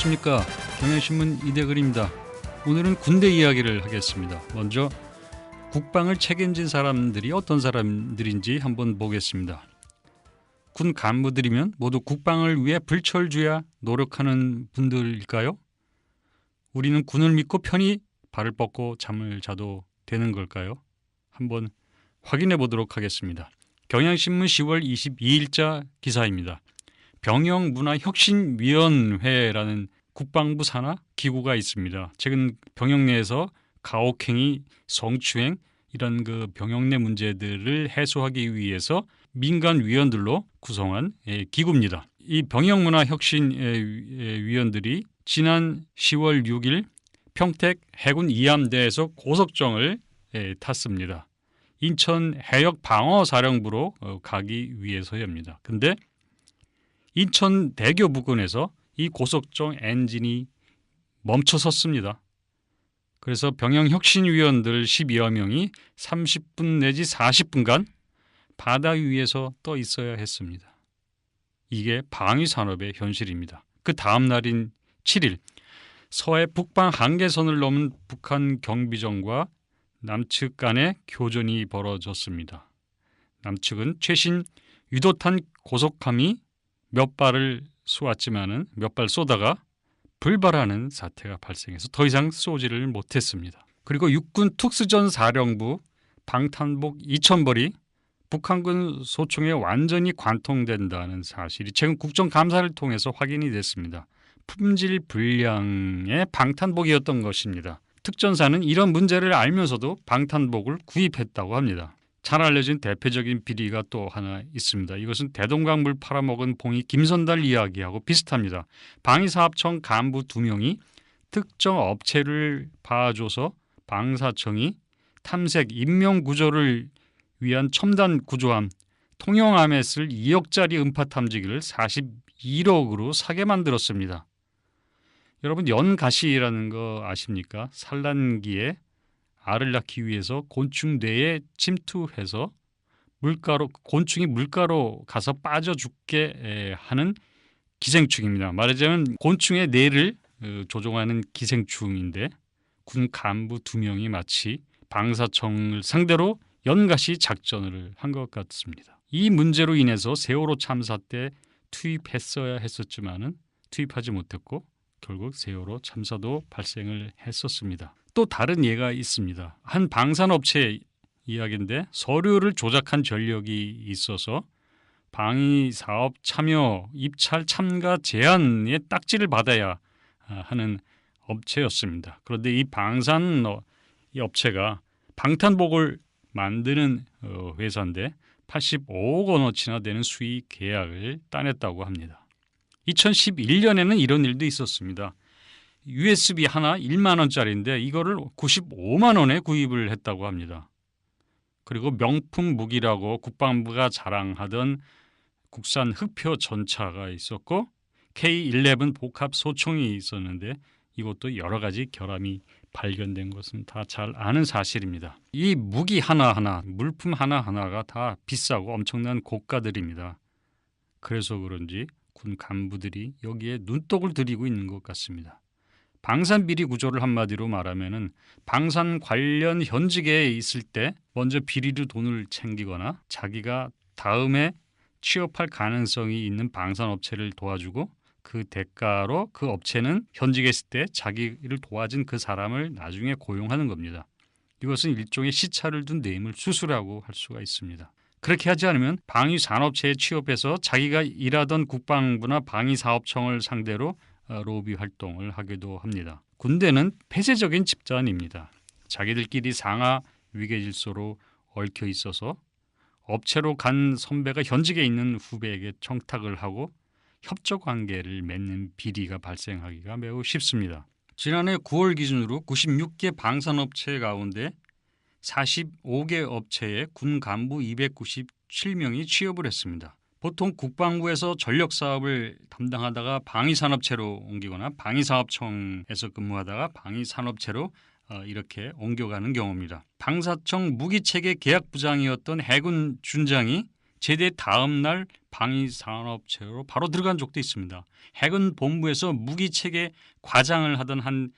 안녕하십니까. 경향신문 이대글입니다. 오늘은 군대 이야기를 하겠습니다. 먼저 국방을 책임진 사람들이 어떤 사람들인지 한번 보겠습니다. 군 간부들이면 모두 국방을 위해 불철주야 노력하는 분들일까요? 우리는 군을 믿고 편히 발을 뻗고 잠을 자도 되는 걸까요? 한번 확인해 보도록 하겠습니다. 경향신문 10월 22일자 기사입니다. 병영문화혁신위원회라는 국방부 산하 기구가 있습니다. 최근 병영 내에서 가혹행위, 성추행 이런 병영 내 문제들을 해소하기 위해서 민간 위원들로 구성한 기구입니다. 이 병영문화혁신위원들이 지난 10월 6일 평택 해군 이함대에서 고속정을 탔습니다. 인천 해역방어사령부로 가기 위해서입니다. 근데 인천 대교 부근에서 이 고속정 엔진이 멈춰섰습니다. 그래서 병영혁신위원들 12여 명이 30분 내지 40분간 바다 위에서 떠 있어야 했습니다. 이게 방위산업의 현실입니다. 그 다음 날인 7일 서해 북방 한계선을 넘은 북한 경비정과 남측 간의 교전이 벌어졌습니다. 남측은 최신 유도탄 고속함이 몇 발을 쏘았지만은 몇 발 쏘다가 불발하는 사태가 발생해서 더 이상 쏘지를 못했습니다. 그리고 육군 특수전 사령부 방탄복 2,000벌이 북한군 소총에 완전히 관통된다는 사실이 최근 국정감사를 통해서 확인이 됐습니다. 품질 불량의 방탄복이었던 것입니다. 특전사는 이런 문제를 알면서도 방탄복을 구입했다고 합니다. 잘 알려진 대표적인 비리가 또 하나 있습니다. 이것은 대동강물 팔아먹은 봉이 김선달 이야기하고 비슷합니다. 방위사업청 간부 2명이 특정 업체를 봐줘서 방사청이 탐색 인명구조를 위한 첨단 구조함 통영함에 쓸 2억짜리 음파 탐지기를 41억으로 사게 만들었습니다. 여러분 연가시라는 거 아십니까? 산란기에 알을 낳기 위해서 곤충 뇌에 침투해서 곤충이 물가로 가서 빠져 죽게 하는 기생충입니다. 말하자면 곤충의 뇌를 조종하는 기생충인데 군 간부 2명이 마치 방사청을 상대로 연가시 작전을 한 것 같습니다. 이 문제로 인해서 세월호 참사 때 투입했어야 했었지만은 투입하지 못했고 결국 세월호 참사도 발생을 했었습니다. 또 다른 예가 있습니다. 한 방산업체 이야기인데 서류를 조작한 전력이 있어서 방위사업 참여 입찰 참가 제한의 딱지를 받아야 하는 업체였습니다. 그런데 이 방산 업체가 방탄복을 만드는 회사인데 85억 원어치나 되는 수익 계약을 따냈다고 합니다. 2011년에는 이런 일도 있었습니다. USB 하나 1만 원짜리인데 이거를 95만 원에 구입을 했다고 합니다. 그리고 명품 무기라고 국방부가 자랑하던 국산 흑표 전차가 있었고 K11 복합 소총이 있었는데 이것도 여러 가지 결함이 발견된 것은 다 잘 아는 사실입니다. 이 무기 하나하나, 물품 하나하나가 다 비싸고 엄청난 고가들입니다. 그래서 그런지 군 간부들이 여기에 눈독을 들이고 있는 것 같습니다. 방산 비리 구조를 한마디로 말하면은 방산 관련 현직에 있을 때 먼저 비리로 돈을 챙기거나 자기가 다음에 취업할 가능성이 있는 방산업체를 도와주고 그 대가로 그 업체는 현직에 있을 때 자기를 도와준 그 사람을 나중에 고용하는 겁니다. 이것은 일종의 시차를 둔 뇌물 수수라고 할 수가 있습니다. 그렇게 하지 않으면 방위산업체에 취업해서 자기가 일하던 국방부나 방위사업청을 상대로 로비 활동을 하기도 합니다. 군대는 폐쇄적인 집단입니다. 자기들끼리 상하 위계질서로 얽혀 있어서 업체로 간 선배가 현직에 있는 후배에게 청탁을 하고 협조 관계를 맺는 비리가 발생하기가 매우 쉽습니다. 지난해 9월 기준으로 96개 방산업체 가운데 45개 업체에 군 간부 297명이 취업을 했습니다. 보통 국방부에서 전력사업을 담당하다가 방위산업체로 옮기거나 방위사업청에서 근무하다가 방위산업체로 이렇게 옮겨가는 경우입니다. 방사청 무기체계 계약부장이었던 해군 준장이 제대 다음 날 방위산업체로 바로 들어간 적도 있습니다. 해군 본부에서 무기체계 과장을 하던 한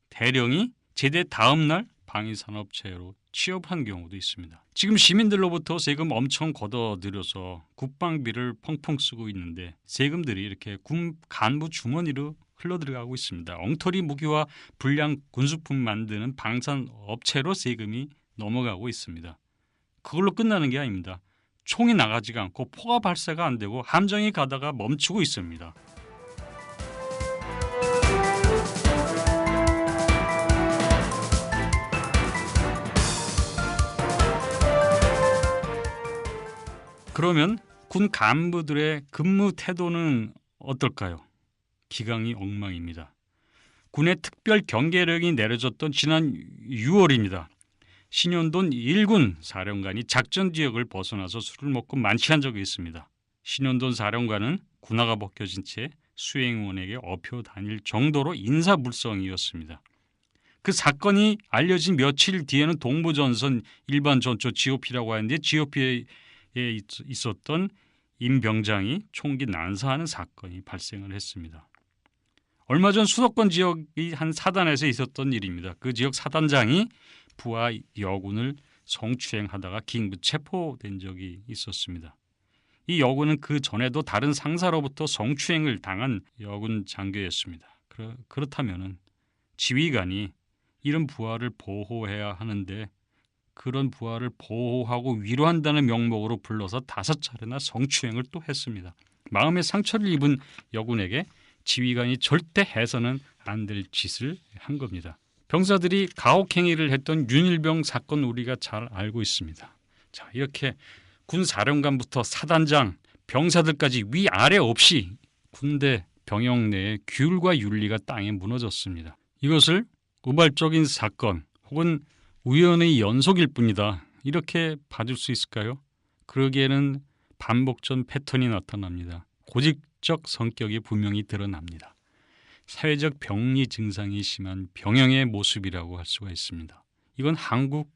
대령이 제대 다음 날 방위산업체로 취업한 경우도 있습니다. 지금 시민들로부터 세금 엄청 걷어들여서 국방비를 펑펑 쓰고 있는데 세금들이 이렇게 군 간부 주머니로 흘러들어가고 있습니다. 엉터리 무기와 불량 군수품 만드는 방산업체로 세금이 넘어가고 있습니다. 그걸로 끝나는 게 아닙니다. 총이 나가지가 않고 포가 발사가 안 되고 함정이 가다가 멈추고 있습니다. 그러면 군 간부들의 근무 태도는 어떨까요? 기강이 엉망입니다. 군의 특별 경계령이 내려졌던 지난 6월입니다. 신현돈 1군 사령관이 작전 지역을 벗어나서 술을 먹고 만취한 적이 있습니다. 신현돈 사령관은 군화가 벗겨진 채 수행원에게 업혀 다닐 정도로 인사불성이었습니다. 그 사건이 알려진 며칠 뒤에는 동부전선 일반 전초 GOP라고 하는데 GOP에 있었던 임 병장이 총기 난사하는 사건이 발생을 했습니다. 얼마 전 수도권 지역의 한 사단에서 있었던 일입니다. 그 지역 사단장이 부하 여군을 성추행하다가 긴급 체포된 적이 있었습니다. 이 여군은 그 전에도 다른 상사로부터 성추행을 당한 여군 장교였습니다. 그렇다면 지휘관이 이런 부하를 보호해야 하는데 그런 부하를 보호하고 위로한다는 명목으로 불러서 5차례나 성추행을 또 했습니다. 마음의 상처를 입은 여군에게 지휘관이 절대 해서는 안 될 짓을 한 겁니다. 병사들이 가혹행위를 했던 윤일병 사건 우리가 잘 알고 있습니다. 자, 이렇게 군 사령관부터 사단장, 병사들까지 위아래 없이 군대 병영 내의 규율과 윤리가 땅에 무너졌습니다. 이것을 우발적인 사건 혹은 우연의 연속일 뿐이다. 이렇게 봐줄 수 있을까요? 그러기에는 반복전 패턴이 나타납니다. 고직적 성격이 분명히 드러납니다. 사회적 병리 증상이 심한 병영의 모습이라고 할 수가 있습니다. 이건 한국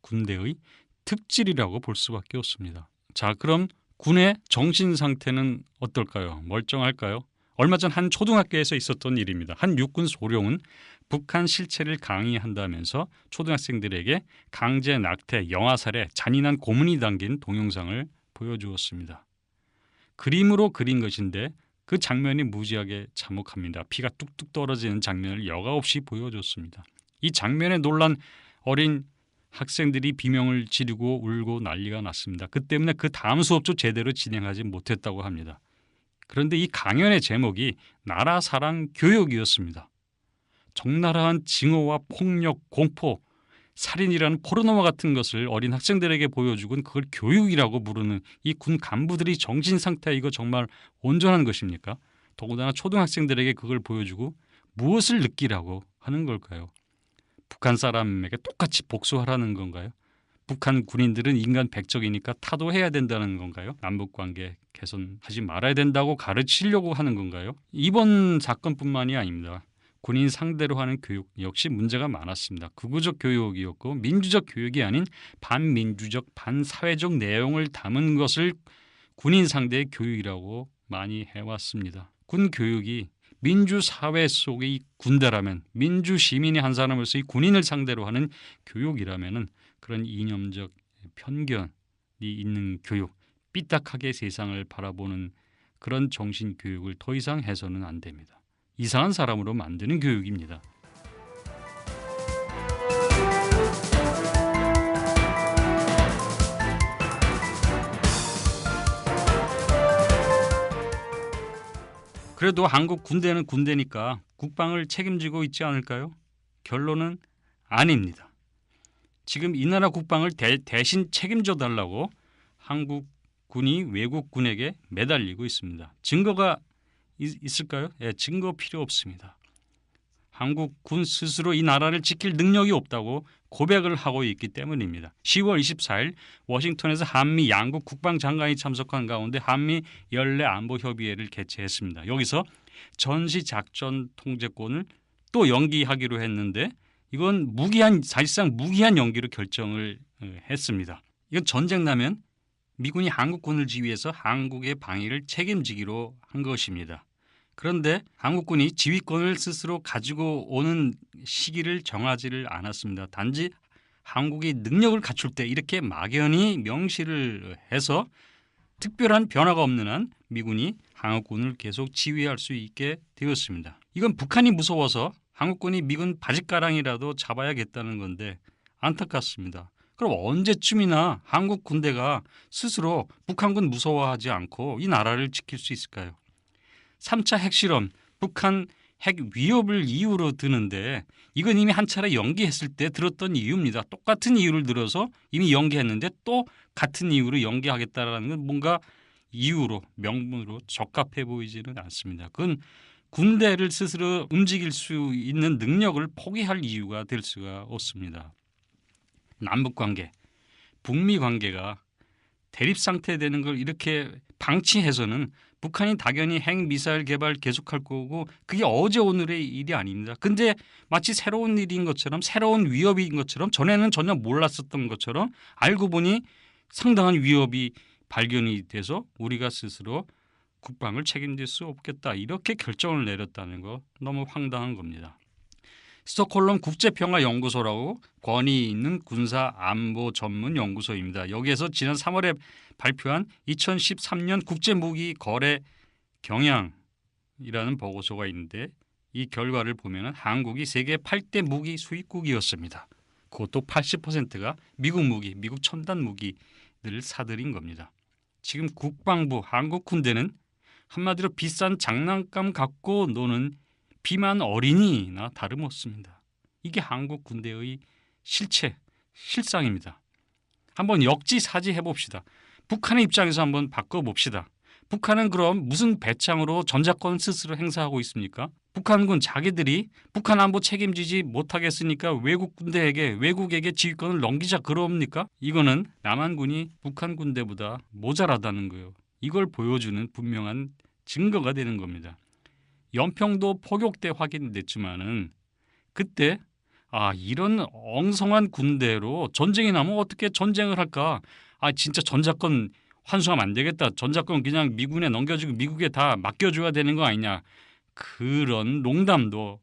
군대의 특질이라고 볼 수밖에 없습니다. 자, 그럼 군의 정신 상태는 어떨까요? 멀쩡할까요? 얼마 전 한 초등학교에서 있었던 일입니다. 한 육군 소령은 북한 실체를 강의한다면서 초등학생들에게 강제 낙태, 영아살해, 잔인한 고문이 담긴 동영상을 보여주었습니다. 그림으로 그린 것인데 그 장면이 무지하게 참혹합니다. 피가 뚝뚝 떨어지는 장면을 여과 없이 보여줬습니다. 이 장면에 놀란 어린 학생들이 비명을 지르고 울고 난리가 났습니다. 그 때문에 그 다음 수업도 제대로 진행하지 못했다고 합니다. 그런데 이 강연의 제목이 나라 사랑 교육이었습니다. 적나라한 징후와 폭력, 공포, 살인이라는 포르노와 같은 것을 어린 학생들에게 보여주곤 그걸 교육이라고 부르는 이 군 간부들이 정신 상태 이거 정말 온전한 것입니까? 더군다나 초등학생들에게 그걸 보여주고 무엇을 느끼라고 하는 걸까요? 북한 사람에게 똑같이 복수하라는 건가요? 북한 군인들은 인간 백적이니까 타도해야 된다는 건가요? 남북관계 개선하지 말아야 된다고 가르치려고 하는 건가요? 이번 사건뿐만이 아닙니다. 군인 상대로 하는 교육 역시 문제가 많았습니다. 극우적 교육이었고 민주적 교육이 아닌 반민주적, 반사회적 내용을 담은 것을 군인 상대의 교육이라고 많이 해왔습니다. 군 교육이 민주사회 속의 군대라면 민주시민이 한 사람으로서 이 군인을 상대로 하는 교육이라면 그런 이념적 편견이 있는 교육, 삐딱하게 세상을 바라보는 그런 정신교육을 더 이상 해서는 안 됩니다. 이상한 사람으로 만드는 교육입니다. 그래도 한국 군대는 군대니까 국방을 책임지고 있지 않을까요? 결론은 아닙니다. 지금 이 나라 국방을 대신 책임져 달라고 한국 군이 외국 군에게 매달리고 있습니다. 증거가 있을까요? 예, 증거 필요 없습니다. 한국 군 스스로 이 나라를 지킬 능력이 없다고 고백을 하고 있기 때문입니다. 10월 24일 워싱턴에서 한미 양국 국방장관이 참석한 가운데 한미 연례 안보협의회를 개최했습니다. 여기서 전시작전 통제권을 또 연기하기로 했는데 이건 사실상 무기한 연기로 결정을 했습니다. 이건 전쟁 나면 미군이 한국군을 지휘해서 한국의 방위를 책임지기로 한 것입니다. 그런데 한국군이 지휘권을 스스로 가지고 오는 시기를 정하지를 않았습니다. 단지 한국이 능력을 갖출 때 이렇게 막연히 명시를 해서 특별한 변화가 없는 한 미군이 한국군을 계속 지휘할 수 있게 되었습니다. 이건 북한이 무서워서 한국군이 미군 바짓가랑이라도 잡아야겠다는 건데 안타깝습니다. 그럼 언제쯤이나 한국 군대가 스스로 북한군 무서워하지 않고 이 나라를 지킬 수 있을까요? 3차 핵실험, 북한 핵 위협을 이유로 드는데 이건 이미 한 차례 연기했을 때 들었던 이유입니다. 똑같은 이유를 들어서 이미 연기했는데 또 같은 이유로 연기하겠다라는 건 뭔가 이유로 명분으로 적합해 보이지는 않습니다. 그건 군대를 스스로 움직일 수 있는 능력을 포기할 이유가 될 수가 없습니다. 남북관계, 북미관계가 대립상태되는 걸 이렇게 방치해서는 북한이 당연히 핵미사일 개발 계속할 거고 그게 어제 오늘의 일이 아닙니다. 근데 마치 새로운 일인 것처럼 새로운 위협인 것처럼 전에는 전혀 몰랐었던 것처럼 알고 보니 상당한 위협이 발견이 돼서 우리가 스스로 국방을 책임질 수 없겠다 이렇게 결정을 내렸다는 거 너무 황당한 겁니다. 스톡홀름 국제평화연구소라고 권위 있는 군사안보 전문 연구소입니다. 여기에서 지난 3월에 발표한 2013년 국제무기 거래 경향이라는 보고서가 있는데 이 결과를 보면 한국이 세계 8대 무기 수입국이었습니다. 그것도 80%가 미국 무기, 미국 첨단 무기들을 사들인 겁니다. 지금 국방부, 한국 군대는 한마디로 비싼 장난감 갖고 노는 비만 어린이나 다름없습니다. 이게 한국 군대의 실상입니다. 한번 역지사지 해봅시다. 북한의 입장에서 한번 바꿔봅시다. 북한은 그럼 무슨 배짱으로 전자권 스스로 행사하고 있습니까? 북한군 자기들이 북한 안보 책임지지 못하겠으니까 외국 군대에게 외국에게 지휘권을 넘기자 그럽니까? 이거는 남한군이 북한 군대보다 모자라다는 거예요. 이걸 보여주는 분명한 증거가 되는 겁니다. 연평도 포격 때 확인됐지만은 그때 이런 엉성한 군대로 전쟁이 나면 어떻게 전쟁을 할까? 진짜 전자권 환수하면 안 되겠다. 전자권 그냥 미군에 넘겨주고 미국에 다 맡겨줘야 되는 거 아니냐. 그런 농담도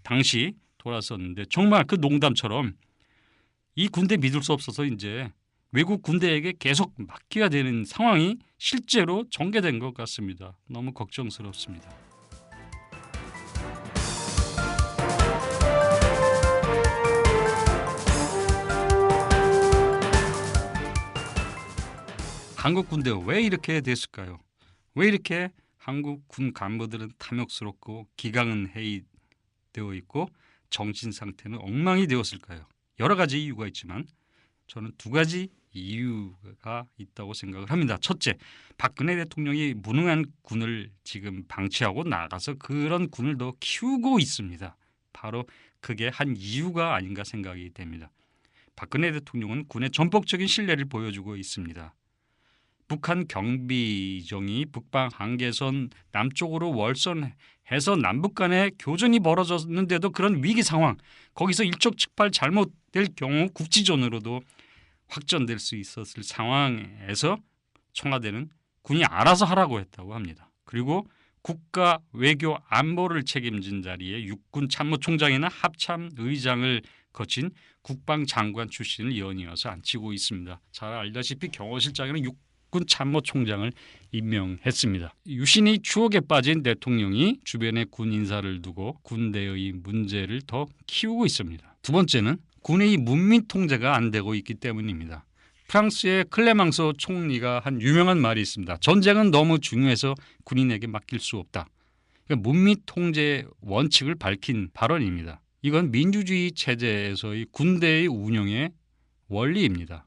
당시 돌았었는데 정말 그 농담처럼 이 군대 믿을 수 없어서 이제 외국 군대에게 계속 맡겨야 되는 상황이 실제로 전개된 것 같습니다. 너무 걱정스럽습니다. 한국 군대 왜 이렇게 됐을까요? 왜 이렇게 한국 군 간부들은 탐욕스럽고 기강은 해이되어 있고 정신 상태는 엉망이 되었을까요? 여러 가지 이유가 있지만 저는 두 가지 이유가 있다고 생각을 합니다. 첫째, 박근혜 대통령이 무능한 군을 지금 방치하고 나가서 그런 군을 더 키우고 있습니다. 바로 그게 한 이유가 아닌가 생각이 됩니다. 박근혜 대통령은 군의 전폭적인 신뢰를 보여주고 있습니다. 북한 경비정이 북방 한계선 남쪽으로 월선해서 남북 간의 교전이 벌어졌는데도 그런 위기 상황, 거기서 일촉즉발 잘못될 경우 국지전으로도 확전될 수 있었을 상황에서 청와대는 군이 알아서 하라고 했다고 합니다. 그리고 국가 외교 안보를 책임진 자리에 육군 참모총장이나 합참의장을 거친 국방장관 출신을 연이어서 앉히고 있습니다. 잘 알다시피 경호실장에는 육군 참모총장을 임명했습니다. 유신이 추억에 빠진 대통령이 주변에 군 인사를 두고 군대의 문제를 더 키우고 있습니다. 두 번째는 군의 문민 통제가 안 되고 있기 때문입니다. 프랑스의 클레망소 총리가 한 유명한 말이 있습니다. 전쟁은 너무 중요해서 군인에게 맡길 수 없다. 그러니까 문민 통제 원칙을 밝힌 발언입니다. 이건 민주주의 체제에서의 군대의 운영의 원리입니다.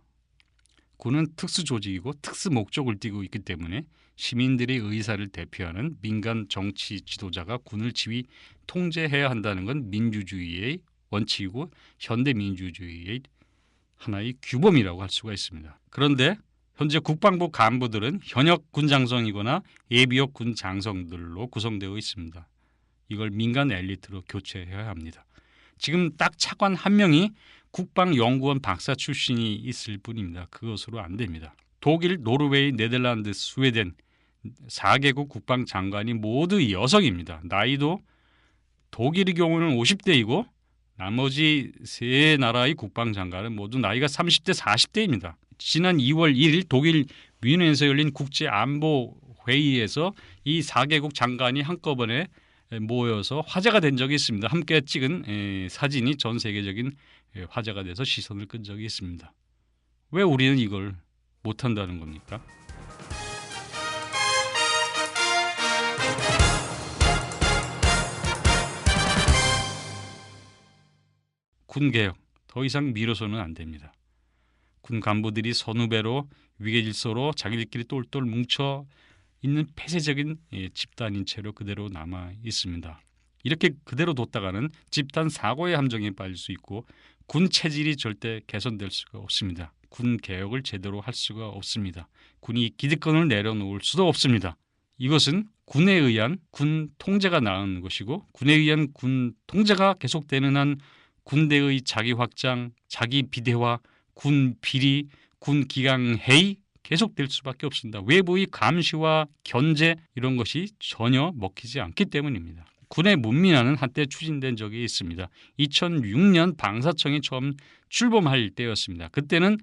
군은 특수조직이고 특수 목적을 띠고 있기 때문에 시민들의 의사를 대표하는 민간 정치 지도자가 군을 지휘 통제해야 한다는 건 민주주의의 원칙이고 현대민주주의의 하나의 규범이라고 할 수가 있습니다. 그런데 현재 국방부 간부들은 현역 군장성이거나 예비역 군장성들로 구성되어 있습니다. 이걸 민간 엘리트로 교체해야 합니다. 지금 딱 차관 한 명이 국방연구원 박사 출신이 있을 뿐입니다. 그것으로 안 됩니다. 독일, 노르웨이, 네덜란드, 스웨덴 4개국 국방장관이 모두 여성입니다. 나이도 독일의 경우는 50대이고 나머지 세 나라의 국방장관은 모두 나이가 30대, 40대입니다. 지난 2월 1일 독일 뮌헨에서 열린 국제안보회의에서 이 4개국 장관이 한꺼번에 모여서 화제가 된 적이 있습니다. 함께 찍은 사진이 전 세계적인 화제가 돼서 시선을 끈 적이 있습니다. 왜 우리는 이걸 못한다는 겁니까? 군개혁 더 이상 미뤄서는 안 됩니다. 군 간부들이 선후배로 위계질서로 자기들끼리 똘똘 뭉쳐 있는 폐쇄적인 집단인 채로 그대로 남아 있습니다. 이렇게 그대로 뒀다가는 집단 사고의 함정에 빠질 수 있고 군 체질이 절대 개선될 수가 없습니다. 군 개혁을 제대로 할 수가 없습니다. 군이 기득권을 내려놓을 수도 없습니다. 이것은 군에 의한 군 통제가 나은 것이고 군에 의한 군 통제가 계속되는 한 군대의 자기 확장, 자기 비대화, 군 비리, 군 기강 해이 계속될 수밖에 없습니다. 외부의 감시와 견제 이런 것이 전혀 먹히지 않기 때문입니다. 군의 문민화는 한때 추진된 적이 있습니다. 2006년 방사청이 처음 출범할 때였습니다. 그때는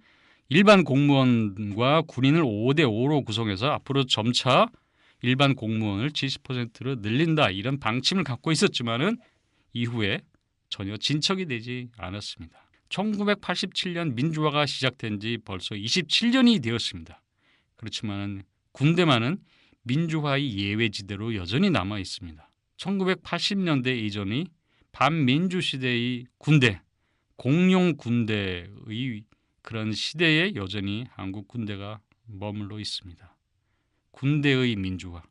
일반 공무원과 군인을 5대5로 구성해서 앞으로 점차 일반 공무원을 70%로 늘린다 이런 방침을 갖고 있었지만은 이후에 전혀 진척이 되지 않았습니다. 1987년 민주화가 시작된 지 벌써 27년이 되었습니다. 그렇지만 군대만은 민주화의 예외지대로 여전히 남아 있습니다. 1980년대 이전의 반민주 시대의 군대, 공용 군대의 그런 시대에 여전히 한국 군대가 머물러 있습니다. 군대의 민주화,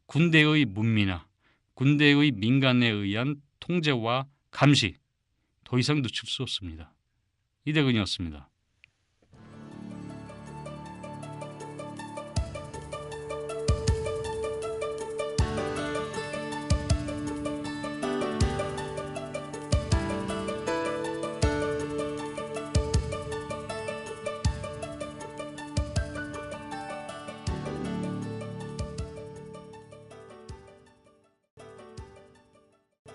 군대의 문민화, 군대의 민간에 의한 통제와 감시, 더 이상 늦출 수 없습니다. 이대근이었습니다.